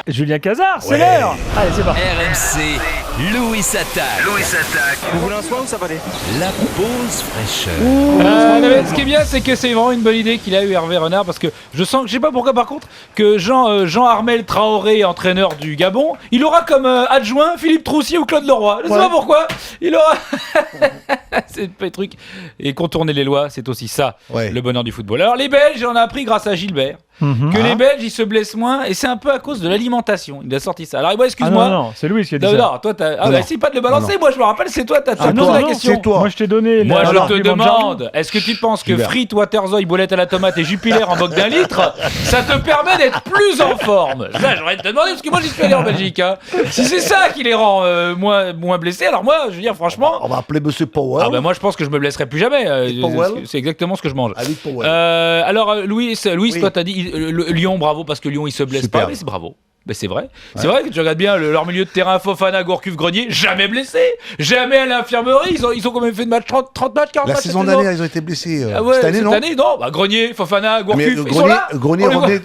Julien Cazard, c'est l'heure. Allez, c'est parti. RMC, Louis s'attaque. Vous voulez un soin ou ça va aller? La pause fraîcheur. Ce qui est bien, c'est que c'est vraiment une bonne idée qu'il a eu Hervé Renard, parce que je sais pas pourquoi par contre, que Jean Armel Traoré, entraîneur du Gabon, il aura comme adjoint Philippe Troussier ou Claude Leroy. Je sais pas pourquoi. Il aura. C'est pas le truc. Et contourner les lois, c'est aussi ça, le bonheur du football. Alors les Belges, on a appris grâce à Gilbert. Que les Belges ils se blessent moins et c'est un peu à cause de l'alimentation. Il a sorti ça. Alors excuse-moi. Non, c'est Louis qui a dit ça. Non, toi essaye pas de le balancer. Moi je me rappelle, c'est toi t'as posé la question. C'est toi. Moi je t'ai donné. Moi je te demande, est-ce que tu penses que frites, Waterzooi, boulette à la tomate et Jupiler en boc d'un litre, ça te permet d'être plus en forme? Ça j'aurais te demandé parce que moi j'y suis allé en Belgique. Si c'est ça qui les rend moins blessés, alors moi je veux dire franchement. On va appeler Monsieur Powell. Ah ben moi je pense que je me blesserai plus jamais. C'est exactement ce que je mange. Alors Louis, toi t'as dit Lyon, bravo parce que Lyon il se blesse pas, mais c'est bravo. Ben c'est vrai. C'est vrai que tu regardes bien leur milieu de terrain, Fofana, Gourcuff, Grenier, jamais blessé, jamais à l'infirmerie. Ils ont quand même fait de match 30 matchs, 40 matchs. La saison dernière, ils ont été blessés. Cette année, non. Grenier, Fofana, Gourcuff, ils sont là. Grenier revenait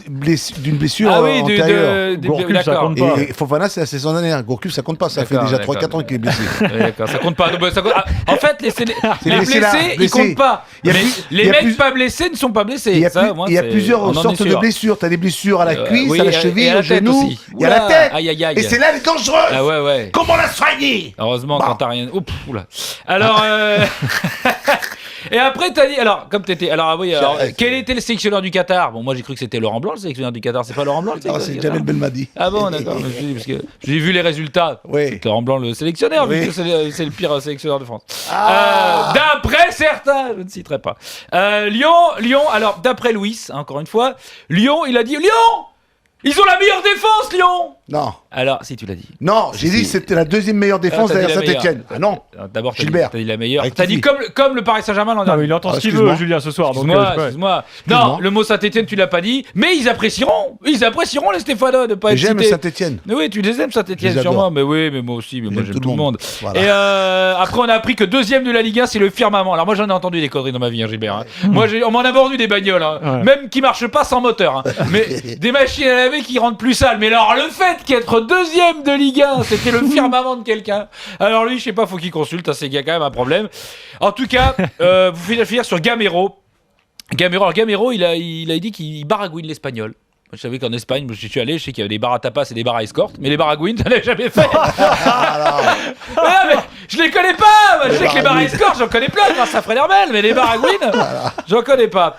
d'une blessure antérieure. Gourcuff, ça compte pas. Et Fofana, c'est la saison dernière. Gourcuff, ça compte pas. Ça fait déjà 3-4 ans qu'il est blessé. D'accord, ça compte pas. En fait, les blessés, ils comptent pas. Les mecs pas blessés ne sont pas blessés. Il y a plusieurs sortes de blessures. Tu as des blessures à la cuisse, à la cheville, au genou. Il y a la tête. Et c'est là, elle est dangereuse. Ah ouais. Comment la soigner? Heureusement quand t'as rien. Oula. Alors. Et après, t'as dit. Alors, comme t'étais. Alors, oui. Alors, quel était le sélectionneur du Qatar? Bon, moi, j'ai cru que c'était Laurent Blanc, le sélectionneur du Qatar. C'est pas Laurent Blanc, le sélectionneur du Qatar? C'est Jamel Belmadi. Ah bon, d'accord. Parce que j'ai vu les résultats. C'est Laurent Blanc, le sélectionneur, vu que c'est le pire sélectionneur de France. D'après certains, je ne citerai pas. Lyon. Alors, d'après Louis, encore une fois, Lyon, il a dit Lyon. Ils ont la meilleure défense, Lyon! Non. Alors, si tu l'as dit. Non, j'ai dit que c'était la deuxième meilleure défense derrière Saint-Etienne. Ah non. D'abord, Gilbert. T'as dit la meilleure. T'as dit comme le Paris Saint-Germain l'an dernier. Il entend ce qu'il veut, Julien, ce soir. Excuse-moi. Non, le mot Saint-Etienne, tu l'as pas dit. Mais ils apprécieront les Stéphanois de pas être cités. J'aime Saint-Etienne. Mais oui, tu les aimes Saint-Etienne, sûrement. Mais oui, mais moi aussi. Mais moi, j'aime tout le monde. Voilà. Et après, on a appris que deuxième de la Ligue 1, c'est le Firmament. Alors moi, j'en ai entendu des conneries dans ma vie, Gilbert. Moi, on m'en a vendu des bagnoles, même qui marchent pas sans moteur. Mais des machines à laver qui rendent plus sale. Mais alors, le fait qu'être deuxième de Ligue 1, c'était le firmament de quelqu'un. Alors lui, je sais pas, faut qu'il consulte, c'est qu'il y a quand même un problème. En tout cas, vous faites finir sur Gamero. Gamero, il a dit qu'il baragouine l'espagnol. Moi, je savais qu'en Espagne, je suis allé, je sais qu'il y avait des bars à tapas et des bars à escorte, mais les baragouines, j'en avais jamais fait. Mais je les connais pas. Moi, je sais que les bars à escorte, j'en connais plein grâce à Fred Hermel, mais les baragouines, j'en connais pas.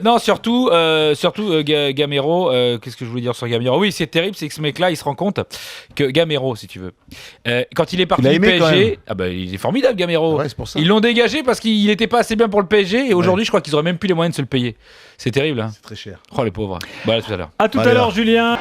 Non, surtout Gamero. Qu'est-ce que je voulais dire sur Gamero? Oui, c'est terrible, c'est que ce mec-là, il se rend compte que Gamero, si tu veux, quand il est parti du PSG, il est formidable, Gamero. Ouais, c'est pour ça. Ils l'ont dégagé parce qu'il était pas assez bien pour le PSG, et aujourd'hui, je crois qu'ils auraient même plus les moyens de se le payer. C'est terrible. C'est très cher. Oh les pauvres. Voilà, tout à l'heure. À tout à l'heure, Julien.